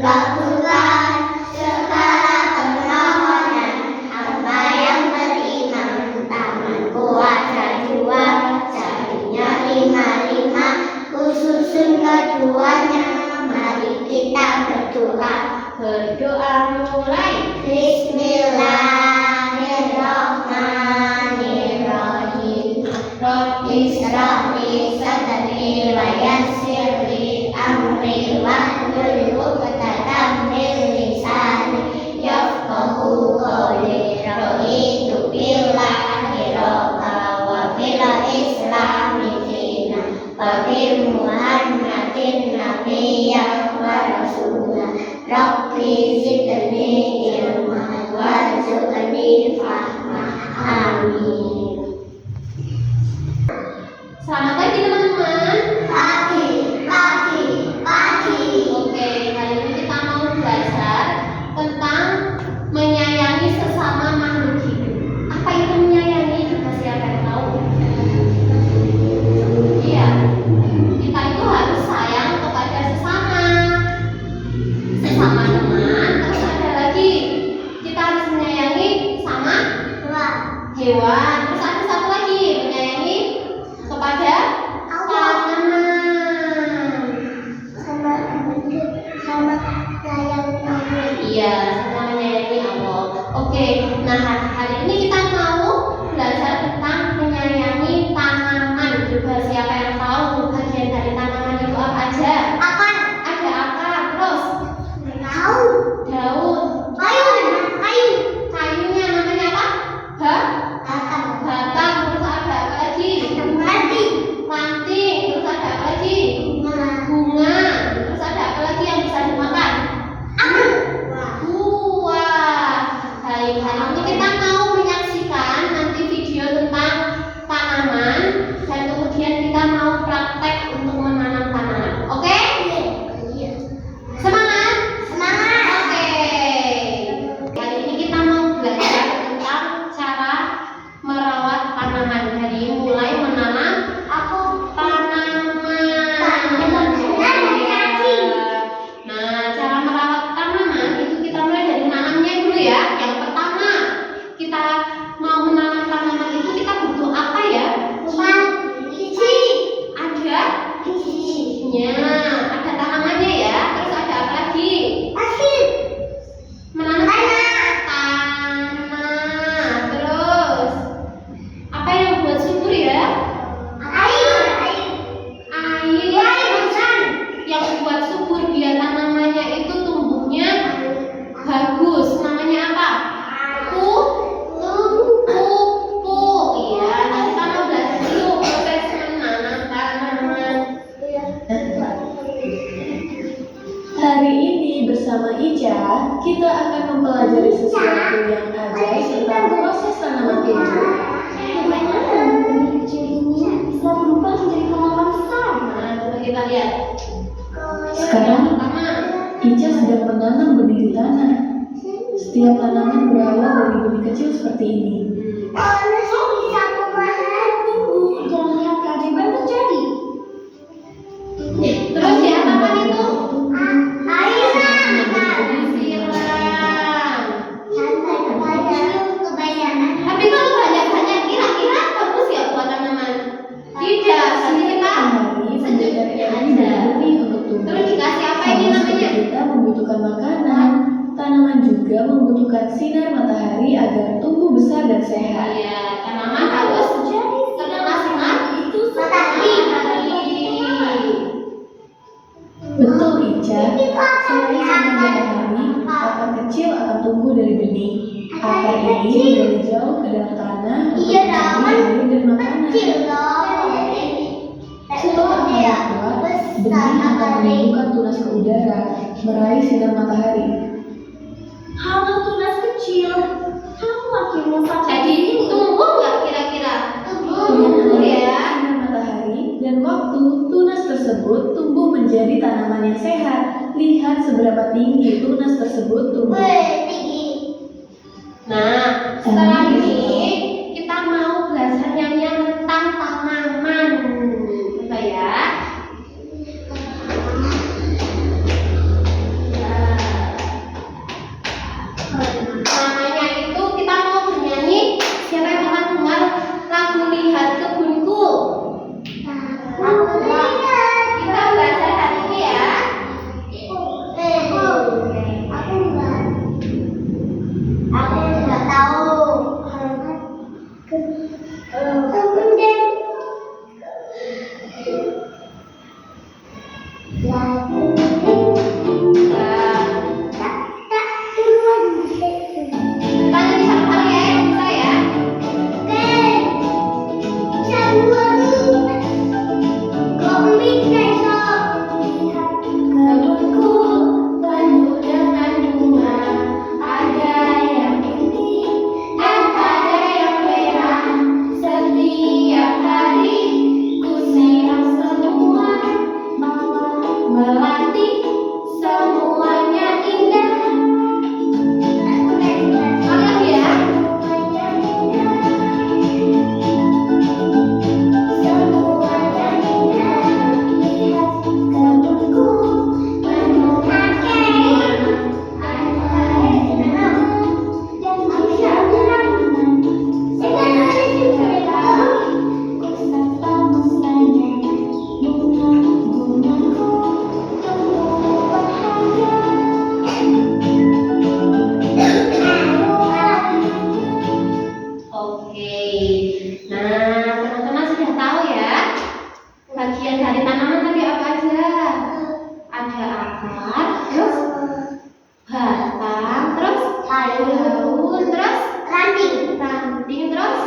dikabulkan segala permohonan hamba yang beriman. Tamanku ada dua, jarinya 5, khususun keduanya. Mari kita berdoa. Berdoa mulai. Bismillahirrahmanirrahim. Rabbi shrah li sadri wa yassir li amri wahlul 'uqdatam min lisani yafqahu qawli. Raditu billahi rabban wa bil islami dinan wa bi Muhammadin nabiyyan wa rasulan. Rabbi zidni ilma warzuqni fahma. Amin. Selamat pagi teman-teman. Pagi. Oke, hari ini kita mau belajar tentang menyayangi sesama makhluk hidup. Apa itu menyayangi? Juga siapa yang tahu? Iya, kita itu harus sayang kepada sesama teman. Terus ada lagi, kita harus menyayangi sama hewan. Terus ada satu lagi, menyayangi kepada tanaman. Sama menyayangi Allah. Iya, sama menyayangi Allah. Oke, nah hari ini kita mau belajar tentang menyayangi tanaman. Juga siapa yang tahu bagian dari tanaman itu apa aja? Akar. Ada akar. Terus daun. Kayunya namanya apa? Batang. Terus ada apa lagi? Ranting. Terus ada apa lagi? Bunga. Terus ada apa lagi yang bisa dimakan? Buah. Hari ini kita mau menyaksikan nanti video tentang tanaman dan kemudian kita mau praktek untuk menanam tanaman. Oke? Semangat? Oke. Hari ini kita mau belajar tentang cara merawat tanaman, dari mulai menanam tanaman. Nah, cara merawat tanaman itu kita mulai dari menanamnya dulu ya. Yang pertama, kita mau menanam tanaman itu kita butuh apa ya? Ada bijinya, ada tanamannya ya. Terus ada apa lagi? Menanam tanah. Terus apa yang buat subur ya? Air. Yang buat subur biar tanamannya itu tumbuhnya bagus. Namanya apa? Pupuk. Iya, nanti kita mau belajar dulu proses menanam tanaman. Hari ini bersama Ica, kita akan mempelajari sesuatu yang ajaib tentang proses tanaman tumbuh. Bisa berubah menjadi tanaman besar. Nah, coba kita lihat. Sekarang Pertama, Ica sedang menanam benih di tanah. Setiap tanaman berawal dari benih kecil seperti ini. bisa memahami dan lihat keajaiban terjadi. Terus diapakan itu? Tapi kalau banyak-banyak kira-kira bagus ya buat tanaman? Tidak, tapi kita secukupnya aja. Terus dikasih apa ini namanya? Kita membutuhkan makanan, tanaman juga membutuhkan sinar matahari agar tumbuh besar dan sehat. Iya, tanaman harus terkena sinar itu matahari. Betul Ica, selain sinar matahari, akar kecil akan tumbuh dari benih. Akar ini menggali jauh ke dalam tanah untuk mencari air dan makanan. Setelah menjadi kuat, benih akan menumbuhkan tunas ke udara, meraih sinar matahari. Halo tunas kecil, kamu akhirnya sampai. Jadi tumbuh nggak kira-kira? Dengan Tumbuh adanya ya. sinar matahari dan waktu, tunas tersebut tumbuh menjadi tanaman yang sehat. Lihat seberapa tinggi tunas tersebut tumbuh. Nah, setelah ini kita mau belajar nyanyian tentang tanaman. Coba ya. Ya. melati, semuanya indah. Sekali lagi ya. Oke, nah teman-teman sudah tahu ya bagian dari tanaman tadi apa aja? Ada akar, terus batang, terus daun, terus ranting, terus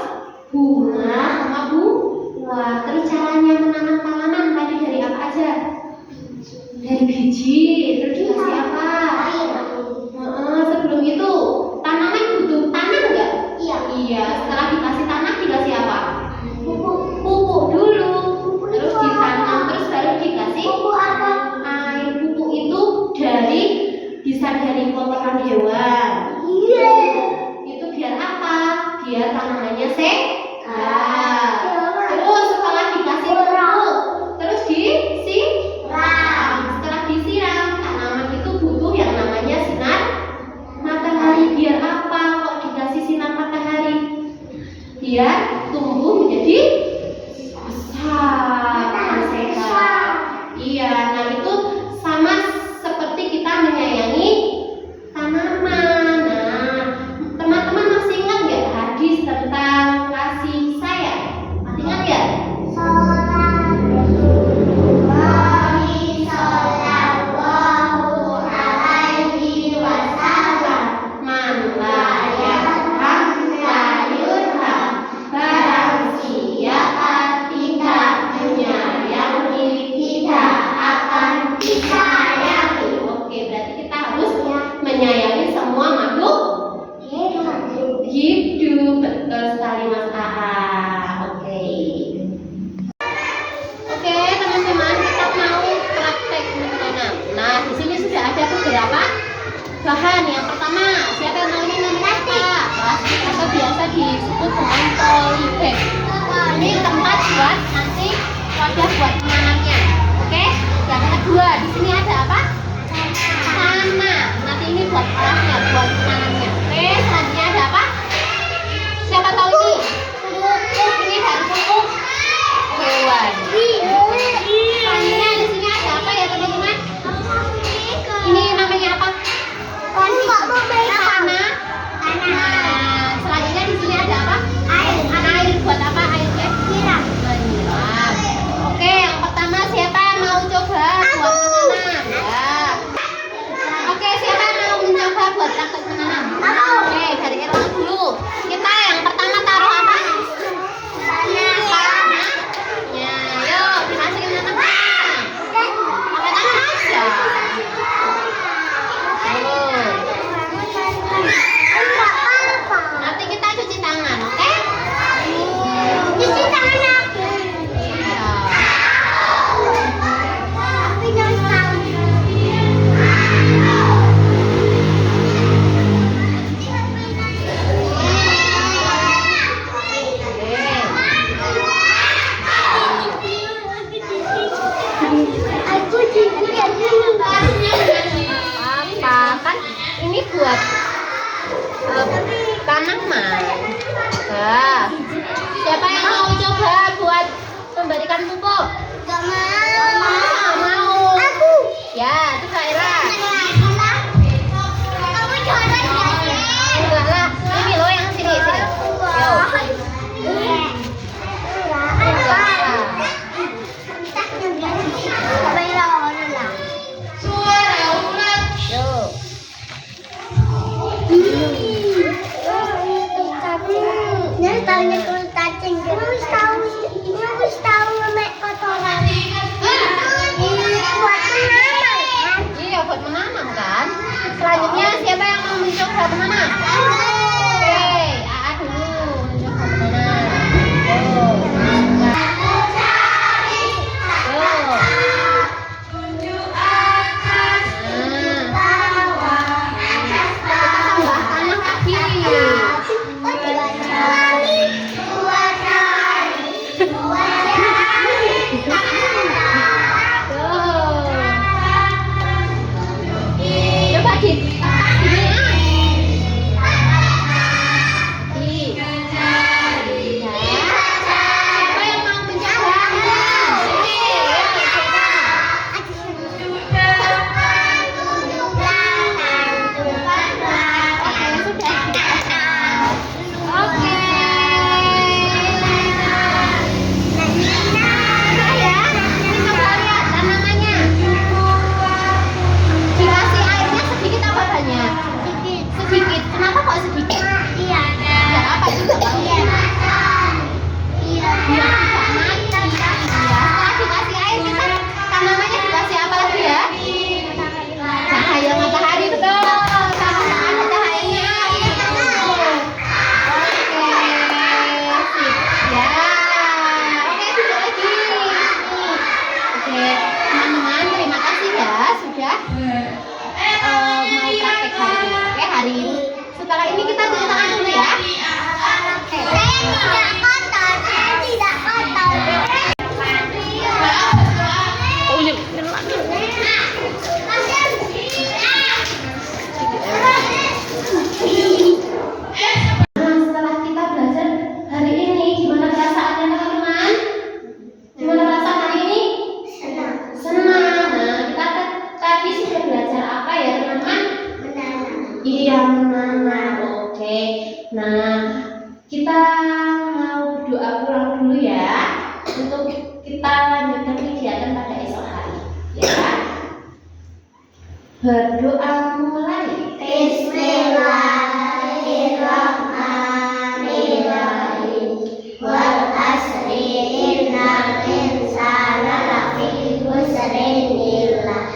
bunga sama buah. Terus caranya menanam tanaman tadi dari apa aja? Dari biji, terus dikasih apa? Sebelum itu tanaman butuh tanah nggak? Iya, setelah dikasih tanah dikasih apa? Pupuk dulu, terus ditanam, terus baru dikasih air. Pupuk itu bisa dari kotoran hewan. Itu biar apa? Biar tanamannya sehat. Terus setelah dikasih pupuk, terus disiram. Setelah disiram, tanaman itu butuh yang namanya sinar matahari. Biar apa kok dikasih sinar matahari? Biar tumbuh menjadi besar dan sehat. Iya, nah itu sama seperti kita menyayangi tanaman. Nah, teman-teman masih ingat nggak hadis tentang kasih sayang? Masih ingat nggak? Menyayangi semua makhluk hidup. Betul sekali Mas AA. Oke teman-teman, kita mau praktek menanam. Nah, di sini sudah ada beberapa bahan. Yang pertama, siapa yang mau ini namanya apa? Plastik atau biasa disebut dengan polybag. Ini tempat buat nanti wadah buat menanamnya. Oke. Yang kedua, di sini ada apa? Tanah. Nanti ini buat alasnya, buat menanamnya. Oke, selanjutnya ada apa? Siapa tahu ini? Pupuk. Ini dari pupuk hewan. Selanjutnya di sini ada apa ya teman-teman? Ini namanya apa? Tanah. Nah, selanjutnya di sini ada apa? Air. Buat apa airnya? Menyiram. Oke, yang pertama siapa yang mau coba buat menanam? Ya. Oke, siapa yang mau mencoba buat praktek menanam? Oke, dari kita dulu. Kita yang pertama taruh apa? Tanah. Ya, yuk dimasukin tanah. Pakai tangan aja. Nanti kita cuci tangan, oke? Cuci tangan aku. Iya. Tapi jangan tahu. Apa kan ini buat tanaman. Nah, siapa yang mau coba buat memberikan pupuk? Gak mau. Aku. Ya, itu Kaira. Kamu coba ya. Enggak lah. Ini loh yang sini. Harus tahu memek kotoran. Kalau ini kita cuci tangan dulu ya. Saya tidak kotor. Oh, ini Nah, setelah kita belajar hari ini, gimana perasaannya teman-teman? Gimana perasaan hari ini? Senang. Senang. Nah, kita tadi sudah belajar apa ya teman-teman? Iya, menanam. Oke. Nah, kita mau doa pulang dulu ya, untuk kita lanjutkan kegiatan pada esok hari. Ya. Berdoa mulai. Bismillahirrahmanirrahim. Wal asri innal insana lafi khusrin illa